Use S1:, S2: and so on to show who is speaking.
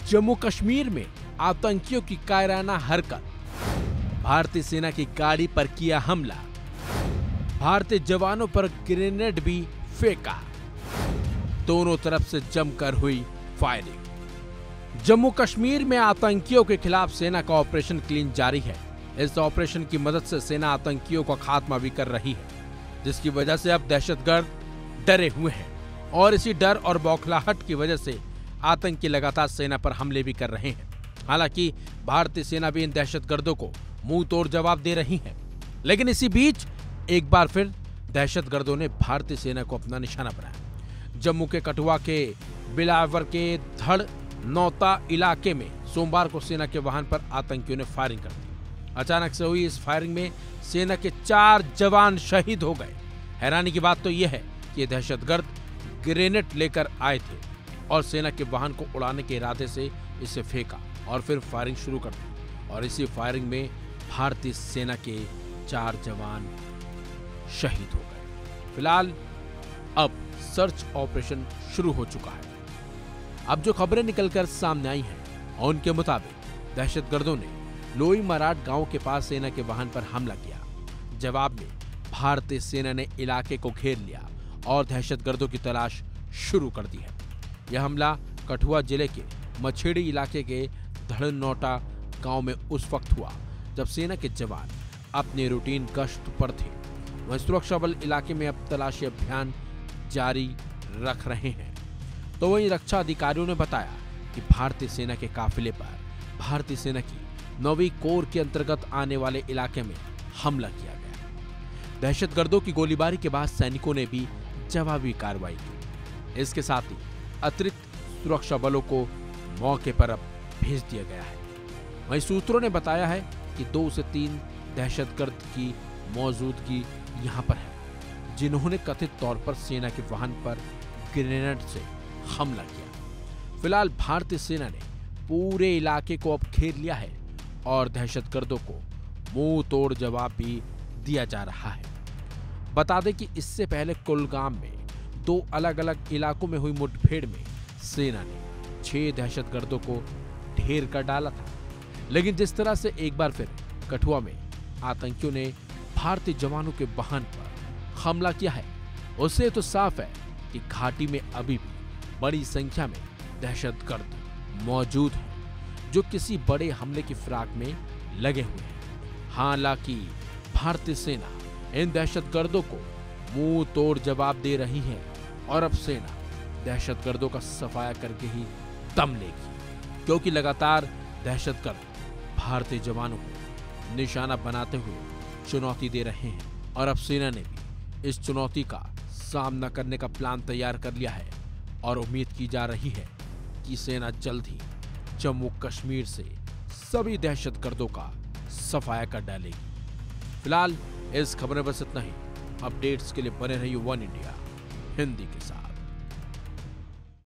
S1: जम्मू कश्मीर में आतंकियों की कायराना हरकत, भारतीय सेना की गाड़ी पर किया हमला, भारतीय जवानों पर ग्रेनेड भी फेंका, दोनों तरफ से जमकर हुई फायरिंग। जम्मू कश्मीर में आतंकियों के खिलाफ सेना का ऑपरेशन क्लीन जारी है। इस ऑपरेशन की मदद से सेना आतंकियों का खात्मा भी कर रही है, जिसकी वजह से अब दहशतगर्द डरे हुए हैं और इसी डर और बौखलाहट की वजह से आतंकी लगातार सेना पर हमले भी कर रहे हैं। हालांकि भारतीय सेना भी इन दहशतगर्दों को मुंह तोड़ जवाब दे रही है, लेकिन इसी बीच एक बार फिर दहशतगर्दों ने भारतीय सेना को अपना निशाना बनाया। जम्मू के कठुआ के बिलावर के धड़ नौता इलाके में सोमवार को सेना के वाहन पर आतंकियों ने फायरिंग कर दी। अचानक से हुई इस फायरिंग में सेना के 4 जवान शहीद हो गए। हैरानी की बात तो यह है कि ये दहशतगर्द ग्रेनेड लेकर आए थे और सेना के वाहन को उड़ाने के इरादे से इसे फेंका और फिर फायरिंग शुरू कर दी और इसी फायरिंग में भारतीय सेना के 4 जवान शहीद हो गए। फिलहाल अब सर्च ऑपरेशन शुरू हो चुका है। अब जो खबरें निकलकर सामने आई हैं, उनके मुताबिक दहशतगर्दों ने लोई मराठ गांव के पास सेना के वाहन पर हमला किया। जवाब में भारतीय सेना ने इलाके को घेर लिया और दहशतगर्दों की तलाश शुरू कर दी है। यह हमला कठुआ जिले के मछेड़ी इलाके के धड़नौटा गांव में उस वक्त हुआ जब सेना के जवान अपने रूटीन गश्त पर थे। वहीं सुरक्षा बल इलाके में अब तलाशी अभियान जारी रख रहे हैं। तो वहीं रक्षा अधिकारियों ने बताया कि भारतीय सेना के काफिले पर भारतीय सेना की 9वीं कोर के अंतर्गत आने वाले इलाके में हमला किया गया। दहशतगर्दों की गोलीबारी के बाद सैनिकों ने भी जवाबी कार्रवाई की। इसके साथ ही अतिरिक्त सुरक्षा बलों को मौके पर अब भेज दिया गया है। वहीं सूत्रों ने बताया है कि 2 से 3 दहशतगर्द की मौजूदगी यहां पर है, जिन्होंने कथित तौर पर सेना के वाहन पर ग्रेनेड से हमला किया। फिलहाल भारतीय सेना ने पूरे इलाके को अब घेर लिया है और दहशतगर्दों को मुंह तोड़ जवाब भी दिया जा रहा है। बता दें कि इससे पहले कुलगाम में 2 अलग अलग इलाकों में हुई मुठभेड़ में सेना ने 6 दहशतगर्दों को ढेर कर डाला था। लेकिन जिस तरह से एक बार फिर कठुआ में आतंकियों ने भारतीय जवानों के वाहन पर हमला किया है, उससे तो साफ है कि घाटी में अभी भी बड़ी संख्या में दहशतगर्द मौजूद हैं, जो किसी बड़े हमले की फिराक में लगे हुए हैं। हालांकि भारतीय सेना इन दहशतगर्दों को मुंह तोड़ जवाब दे रही है और अब सेना दहशतगर्दों का सफाया करके ही दम लेगी, क्योंकि लगातार दहशतगर्द भारतीय जवानों को निशाना बनाते हुए चुनौती दे रहे हैं और अब सेना ने भी इस चुनौती का सामना करने का प्लान तैयार कर लिया है और उम्मीद की जा रही है कि सेना जल्द ही जम्मू कश्मीर से सभी दहशतगर्दों का सफाया कर डालेगी। फिलहाल इस खबर में बस इतना ही। अपडेट्स के लिए बने रहिए वन इंडिया हिंदी के साथ।